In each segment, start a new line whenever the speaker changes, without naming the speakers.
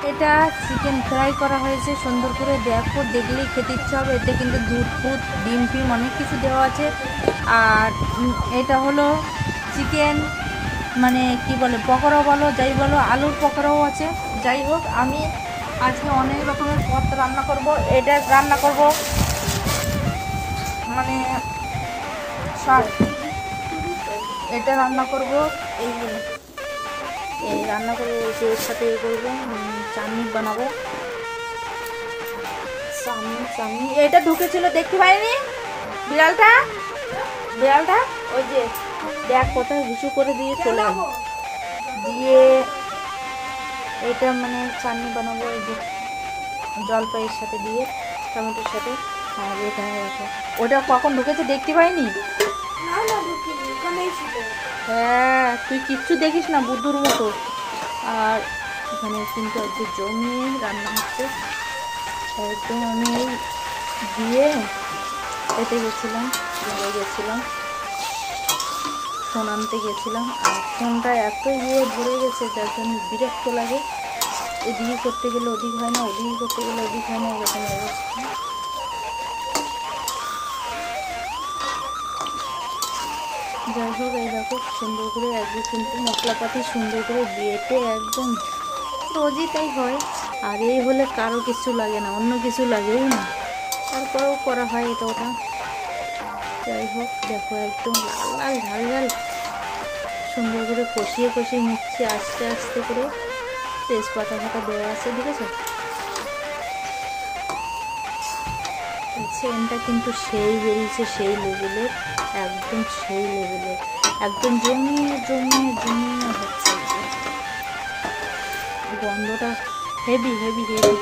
এটা chicken fry করা হয়েছে সুন্দর করে, দেখো দেখলেই খেতে ইচ্ছা হবে। এতে কিন্তু দুধ ফুট ডিম ফিম অনেক কিছু দেওয়া আছে। আর এটা হলো চিকেন মানে কি বলে পকোড়া বলো যাই বলো, আলুর পকোড়াও আছে। যাই হোক, আমি আজকে অনেক রকমের পদ রান্না করব। এটা রান্না করব মানে শাক, এটা রান্না করব এই রান্না করবো, এর সাথে এ করবো চাটনি বানাবো। চাটনি এটা ঢুকেছিল দেখতে পাইনি বিড়ালটা, বিড়ালটা ওই যে দেখ কোথায় হিসু করে দিয়ে চলে দিয়ে এটা মানে চাটনি বানাবো। এই যে জলপাইয়ের সাথে দিয়ে টমেটোর সাথে। আর এটা ওটা কখন ঢুকেছে দেখতে পাইনি। হ্যাঁ তুই কিচ্ছু দেখিস না বুদ্ধুর মতো। আর এখানে কিন্তু একটু জমিয়ে রান্না হচ্ছে একদম। আমি এই দিয়ে এতে গেছিলাম, ফোন আনতে গেছিলাম। আর ফোনটা এত ভরে গেছে যার জন্য বিরক্ত লাগে। এদিকে করতে গেলে ওদিক হয় না, ওদিকে করতে গেলে ওদিক হয় না, এরকম অবস্থা। যাই হোক, এই দেখো সুন্দর করে একদম কিন্তু মশলাপাতি সুন্দর করে বেটে একদম রোজই তাই হয়। আর এই হলে কারো কিছু লাগে না, অন্য কিছু লাগেই না, তারপরেও করা হয় এটা ওটা। যাই হোক দেখো একদম লাল লাল ঝাল ঝাল সুন্দর করে কষিয়ে নিচ্ছি আস্তে আস্তে করে। তেজপাতা ফাটা দেওয়া আছে, দেখেছো সেন্টটা কিন্তু সেই বেরিয়েছে, সেই লেভেলের, একদম সেই লেভেলের, একদম জমিয়ে হচ্ছে। গন্ধটা হেভি হেভি হেভি,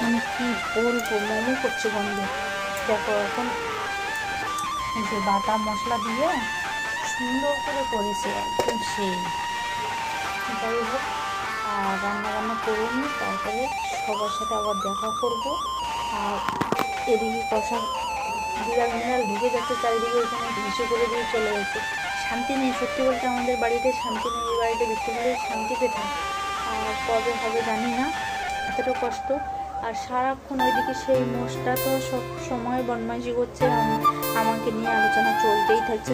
মানে কি বলবো, মোমো করছে গন্ধ। দেখো এখন যে বাটা মশলা দিয়ে সুন্দর করে করেছে একদম সেই। যাই হোক, আর রান্না করে নিই, তারপরে সবার সাথে আবার দেখা করব। আর এদিকে কষা বিড়াল ঢুকে যাচ্ছে চারিদিকে, এখানে হিসু করে দিয়ে চলে গেছে। শান্তি নেই, সত্যি বলতে আমাদের বাড়িতে শান্তি নেই। এই বাড়িতে বিক্রি করে শান্তি পেতাম, আর কবে হবে জানি না, এতটা কষ্ট। আর সারাক্ষণ ওইদিকে সেই মোষটা তো সব সময় বদমাইশি করছে, আমাকে নিয়ে আলোচনা চলতেই থাকছে।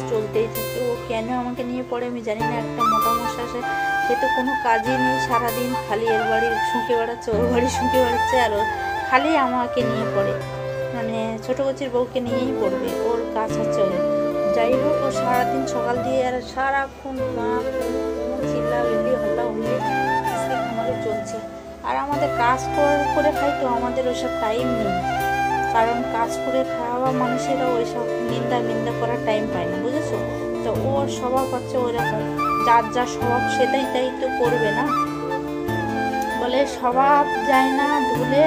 ও কেন আমাকে নিয়ে পড়ে আমি জানি না। একটা মোটা মোষ আসে, সে তো কোনো কাজই নেই, সারাদিন খালি এর বাড়ি শুঁকে বেড়াচ্ছে, ওর বাড়ি শুঁকে বেড়াচ্ছে, আর খালি আমাকে নিয়ে পড়ে, মানে ছোটো কচির বউকে নিয়েই পড়বে, ওর কাজ হচ্ছে ওর। যাই হোক, ও সারাদিন সকাল দিয়ে আর সারাক্ষণ চিল্লা বিল্লি হল্লা হলে আমাদের চলছে। আর আমাদের কাজ করে খাই তো, আমাদের ওইসব টাইম নেই, কারণ কাজ করে খাওয়া মানুষেরা ওইসব নিন্দা করার টাইম পায় না, বুঝেছো তো। ওর স্বভাব হচ্ছে ওইরকম, যার যা স্বভাব সেটাই তাই তো করবে না। বলে স্বভাব যায় না ধুলে,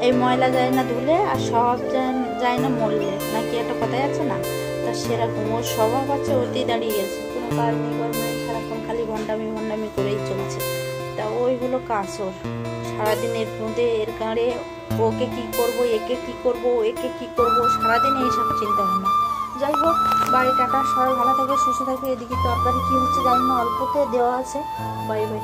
এই ময়লা যায় না ধুলে, আর স্বভাব যায় না মরলে, নাকি একটা কথাই আছে না। তা সেরকম ওর স্বভাব আছে, ওতেই দাঁড়িয়ে গেছে, কোনো কাজ নেই, সারাক্ষণ খালি ভণ্ডামি করেই চলছে। তা ওই হলো কাজ ওর, সারাদিন এর মধ্যে এর গাঁড়ে ওকে কি করব, একে কি করব, একে কি করব, সারাদিন এইসব চিন্তা ভাবনা। যাই হোক, বাড়ি টাটা, সবাই ভালো থাকবে, সুস্থ থাকবে। এদিকে তরকারি কি হচ্ছে জানি না, অল্পতে দেওয়া আছে। Bye bye.